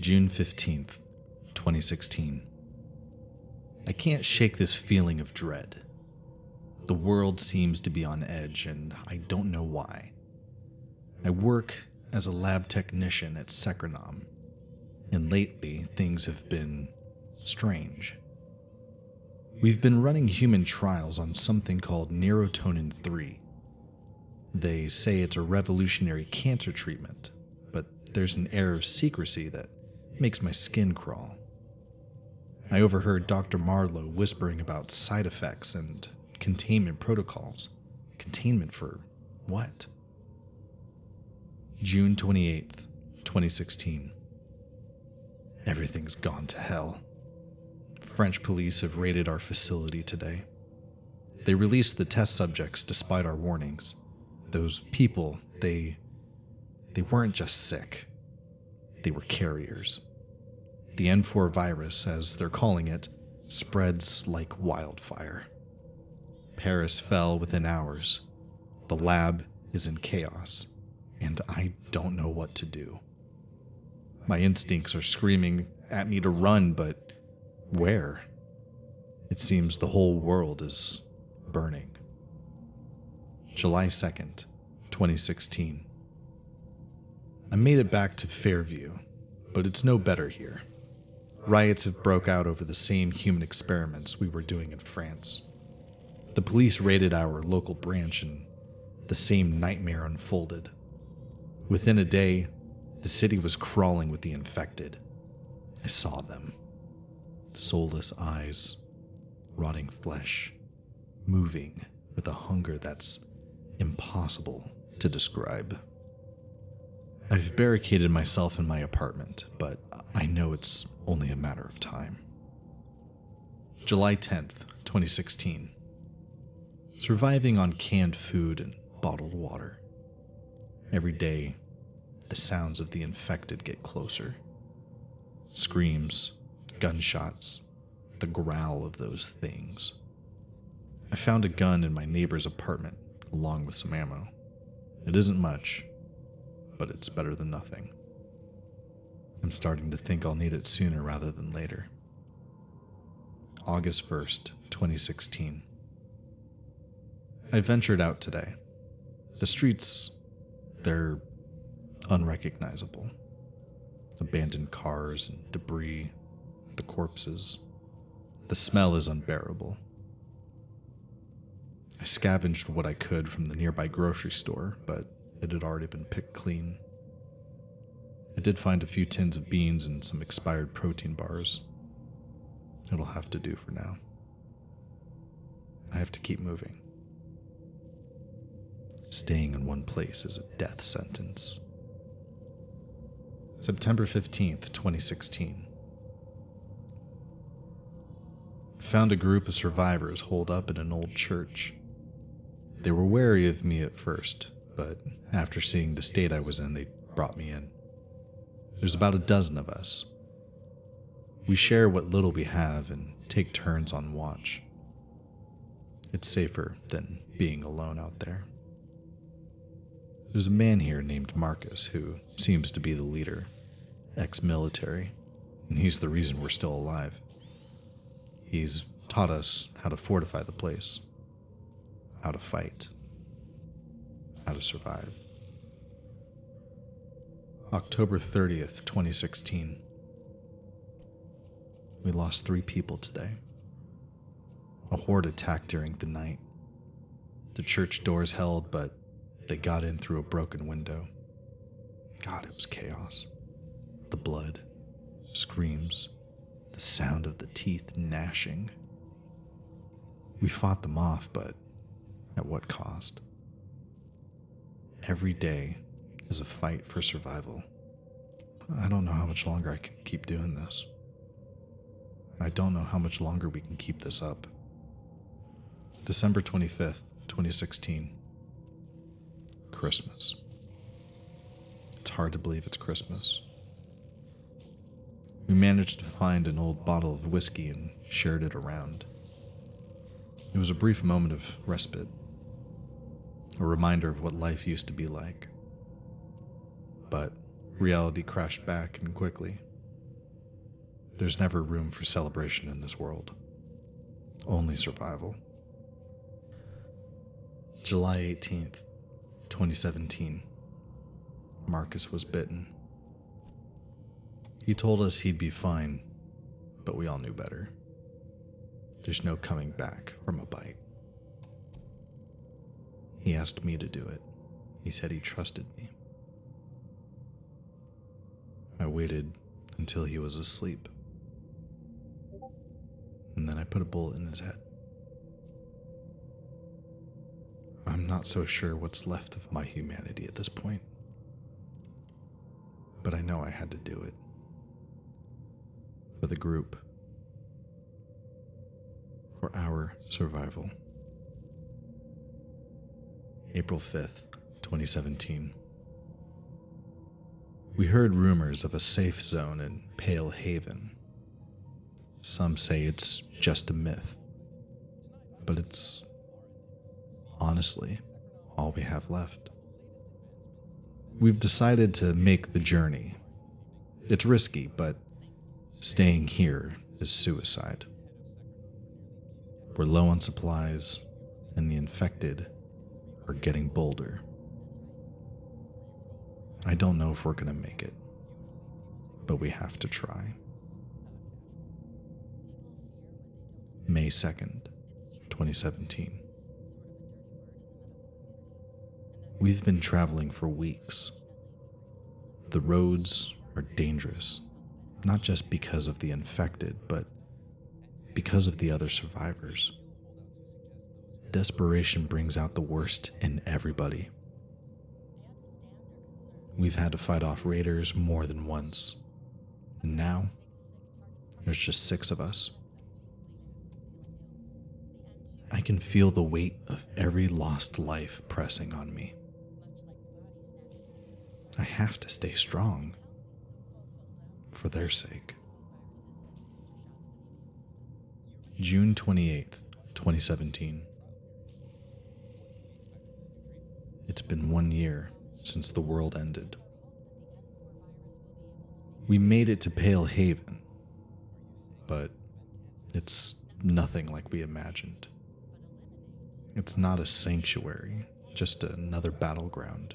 June 15th, 2016. I can't shake this feeling of dread. The world seems to be on edge, and I don't know why. I work as a lab technician at Secronom, and lately things have been strange. We've been running human trials on something called Neurotonin 3. They say it's a revolutionary cancer treatment, but there's an air of secrecy that makes my skin crawl. I overheard Dr. Marlowe whispering about side effects and containment protocols. Containment for what? June 28th, 2016. Everything's gone to hell. French police have raided our facility today. They released the test subjects despite our warnings. Those people, they weren't just sick. They were carriers. The N4 virus, as they're calling it, spreads like wildfire. Paris fell within hours. The lab is in chaos, and I don't know what to do. My instincts are screaming at me to run, but where? It seems the whole world is burning. July 2nd, 2016. I made it back to Fairview, but it's no better here. Riots have broke out over the same human experiments we were doing in France. The police raided our local branch and the same nightmare unfolded. Within a day, the city was crawling with the infected. I saw them. Soulless eyes, rotting flesh, moving with a hunger that's impossible to describe. I've barricaded myself in my apartment, but I know it's only a matter of time. July 10th, 2016. Surviving on canned food and bottled water. Every day, the sounds of the infected get closer. Screams, gunshots, the growl of those things. I found a gun in my neighbor's apartment, along with some ammo. It isn't much, but it's better than nothing. I'm starting to think I'll need it sooner rather than later. August 1st, 2016. I ventured out today. The streets, they're unrecognizable. Abandoned cars and debris, the corpses. The smell is unbearable. I scavenged what I could from the nearby grocery store, but it had already been picked clean. I did find a few tins of beans and some expired protein bars. It'll have to do for now. I have to keep moving. Staying in one place is a death sentence. September 15th, 2016. Found a group of survivors holed up in an old church. They were wary of me at first, but after seeing the state I was in, they brought me in. There's about a dozen of us. We share what little we have and take turns on watch. It's safer than being alone out there. There's a man here named Marcus who seems to be the leader, ex-military, and he's the reason we're still alive. He's taught us how to fortify the place, how to fight, how to survive. October 30th, 2016. We lost 3 people today. A horde attacked during the night. The church doors held, but they got in through a broken window. God, it was chaos. The blood, screams, the sound of the teeth gnashing. We fought them off, but at what cost? Every day is a fight for survival. I don't know how much longer I can keep doing this. I don't know how much longer we can keep this up. December 25th, 2016. Christmas. It's hard to believe it's Christmas. We managed to find an old bottle of whiskey and shared it around. It was a brief moment of respite, a reminder of what life used to be like. But reality crashed back and quickly. There's never room for celebration in this world. Only survival. July 18th, 2017. Marcus was bitten. He told us he'd be fine, but we all knew better. There's no coming back from a bite. He asked me to do it. He said he trusted me. I waited until he was asleep, and then I put a bullet in his head. I'm not so sure what's left of my humanity at this point, but I know I had to do it. For the group. For our survival. April 5th, 2017. We heard rumors of a safe zone in Pale Haven. Some say it's just a myth, but it's honestly all we have left. We've decided to make the journey. It's risky, but staying here is suicide. We're low on supplies, and the infected are getting bolder. I don't know if we're going to make it, but we have to try. May 2nd, 2017. We've been traveling for weeks. The roads are dangerous, not just because of the infected, but because of the other survivors. Desperation brings out the worst in everybody. We've had to fight off raiders more than once, and now there's just 6 of us. I can feel the weight of every lost life pressing on me. I have to stay strong for their sake. June 28th, 2017. It's been 1 year since the world ended. We made it to Pale Haven, but it's nothing like we imagined. It's not a sanctuary, just another battleground.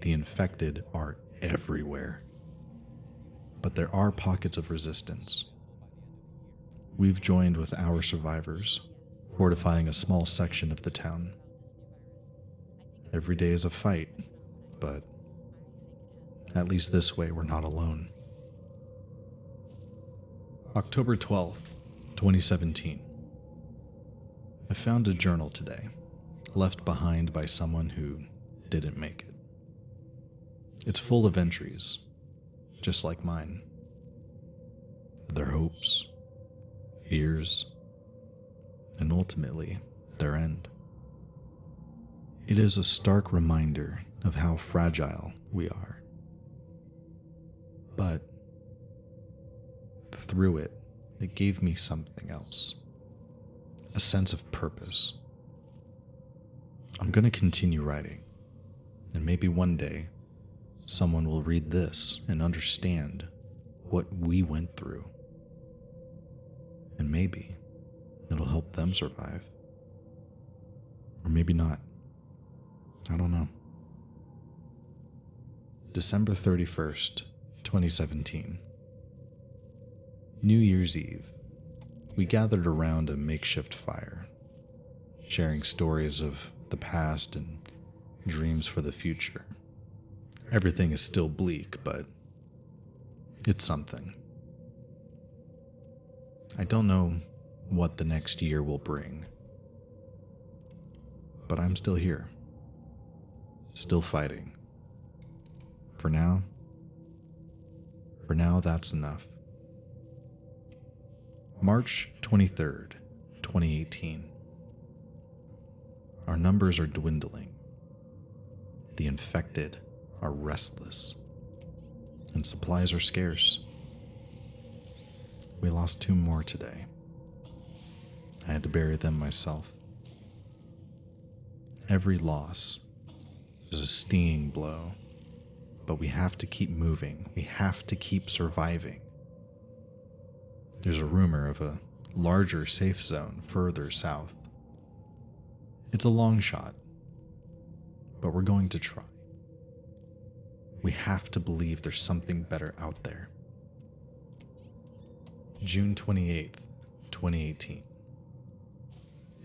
The infected are everywhere, but there are pockets of resistance. We've joined with our survivors, fortifying a small section of the town. Every day is a fight, but at least this way we're not alone. October 12th, 2017. I found a journal today, left behind by someone who didn't make it. It's full of entries, just like mine. Their hopes, fears, and ultimately, their end. It is a stark reminder of how fragile we are. But through it, it gave me something else. A sense of purpose. I'm going to continue writing, and maybe one day, someone will read this and understand what we went through. And maybe it'll help them survive. Or maybe not. I don't know. December 31st, 2017. New Year's Eve. We gathered around a makeshift fire, sharing stories of the past and dreams for the future. Everything is still bleak, but it's something. I don't know what the next year will bring, but I'm still here, still fighting. For now, that's enough. March 23rd, 2018. Our numbers are dwindling. The infected are restless, and supplies are scarce. We lost 2 more today. I had to bury them myself. Every loss is a stinging blow, but we have to keep moving. We have to keep surviving. There's a rumor of a larger safe zone further south. It's a long shot, but we're going to try. We have to believe there's something better out there. June 28th, 2018.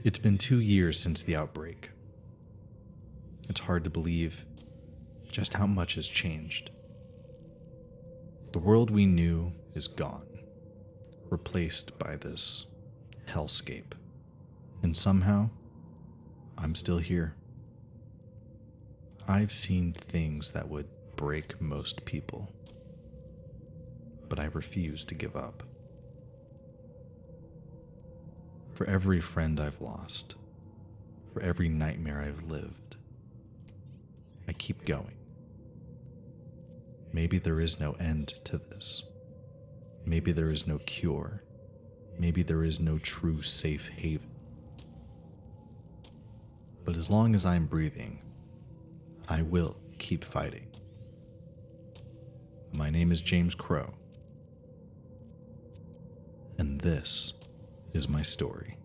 It's been 2 years since the outbreak. It's hard to believe just how much has changed. The world we knew is gone, replaced by this hellscape. And somehow, I'm still here. I've seen things that would break most people, but I refuse to give up. For every friend I've lost, for every nightmare I've lived, I keep going. Maybe there is no end to this. Maybe there is no cure. Maybe there is no true safe haven. But as long as I'm breathing, I will keep fighting. My name is James Crowe, and this is my story.